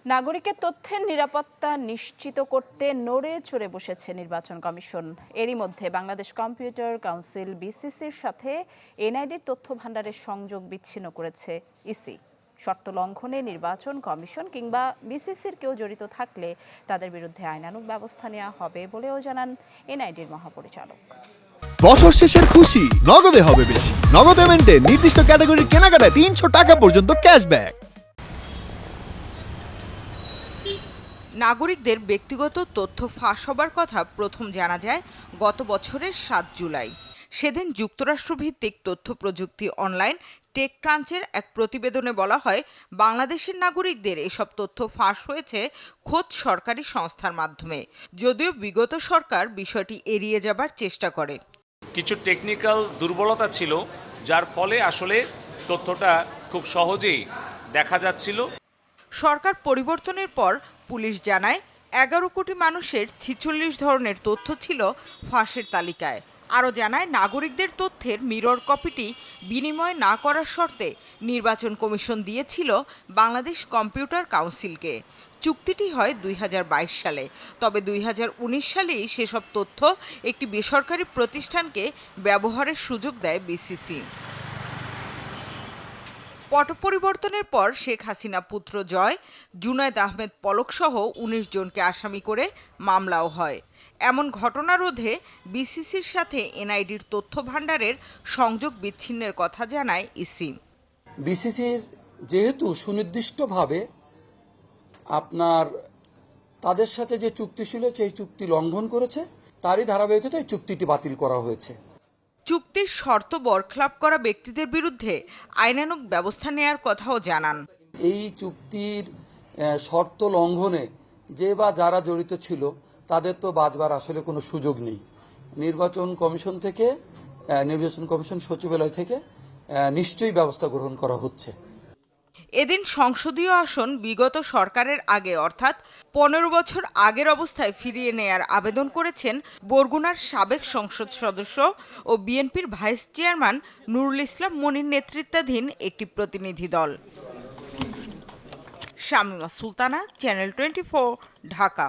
নাগরিকের তথ্যের নিরাপত্তা নিশ্চিত করতে নড়ে চড়ে বসেছে নির্বাচন কমিশন। এরই মধ্যে বাংলাদেশ কম্পিউটার কাউন্সিল বিসিসির সাথে এনআইডির তথ্য ভান্ডারের সংযোগ বিচ্ছিন্ন করেছে ইসি। শর্ত লঙ্ঘনে নির্বাচন কমিশন কিংবা বিসিসির কেউ জড়িত থাকলে তাদের বিরুদ্ধে আইনানুগ ব্যবস্থা নেওয়া হবে বলেও জানান এনআইডির মহাপরিচালক। বছর শেষের খুশি নগদে হবে বেশি। নগদ পেমেন্টে নির্দিষ্ট ক্যাটাগরির কেনাকাটায় 300 টাকা পর্যন্ত ক্যাশব্যাক। নাগরিকদের ব্যক্তিগত তথ্য ফাঁস হবার কথা প্রথম জানা যায় গত বছরের ৭ জুলাই। সেদিন যুক্তরাষ্ট্রভিত্তিক তথ্য প্রযুক্তি অনলাইন টেক ক্রাঞ্চের এক প্রতিবেদনে বলা হয়, বাংলাদেশের নাগরিকদের এসব তথ্য ফাঁস হয়েছে খোদ সরকারি সংস্থার মাধ্যমে, যদিও বিগত সরকার বিষয়টি এড়িয়ে যাবার চেষ্টা করে। কিছু টেকনিক্যাল দুর্বলতা ছিল, যার ফলে আসলে তথ্যটা খুব সহজেই দেখা যাচ্ছিল। সরকার পরিবর্তনের পর পুলিশ জানায় 11 কোটি মানুষের 46 ধরনের তথ্য ছিল ফাঁসের তালিকায়। আরও জানায়, নাগরিকদের তথ্যের মিরর কপিটি বিনিময় না করার শর্তে নির্বাচন কমিশন দিয়েছিল বাংলাদেশ কম্পিউটার কাউন্সিলকে। চুক্তিটি হয় 2022 সালে, তবে 2019 সালেই সেসব তথ্য একটি বেসরকারি প্রতিষ্ঠানকে ব্যবহারের সুযোগ দেয় বিসিসি। পট পরিবর্তনের পর শেখ হাসিনা পুত্র জয়, জুনায়েদ আহমেদ পলক সহ 19 জনকে আসামি করে মামলাও হয়। এমন ঘটনা রোধে বিসিসির সাথে এনআইডির তথ্য ভান্ডারের সংযোগ বিচ্ছিন্নের কথা জানায় ইসি। বিসিসির যেহেতু সুনির্দিষ্টভাবে তাদের সাথে যে চুক্তি ছিল সেই চুক্তি লঙ্ঘন করেছে, তারই ধারাবাহিকতায় চুক্তিটি বাতিল করা হয়েছে। চুক্তির শর্ত বরখেলাপ করা ব্যক্তিদের বিরুদ্ধে আইনানুগ ব্যবস্থা নেয়ার কথাও জানান। এই চুক্তির শর্ত লঙ্ঘনে যে বা যারা জড়িত ছিল তাদের তো বাঁচবার আসলে কোনো সুযোগ নেই। নির্বাচন কমিশন সচিবালয় থেকে নিশ্চয়ই ব্যবস্থা গ্রহণ করা হচ্ছে। এদিন সংসদীয় আসন বিগত সরকারের আগে অর্থাৎ 15 বছর আগের অবস্থায় ফিরিয়ে নেয়ার আবেদন করেছেন বরগুনার সাবেক সংসদ সদস্য ও বিএনপির ভাইস চেয়ারম্যান নুরুল ইসলাম মনির নেতৃত্বাধীন একটি প্রতিনিধি দল। শামিমা সুলতানা, চ্যানেল 24, ঢাকা।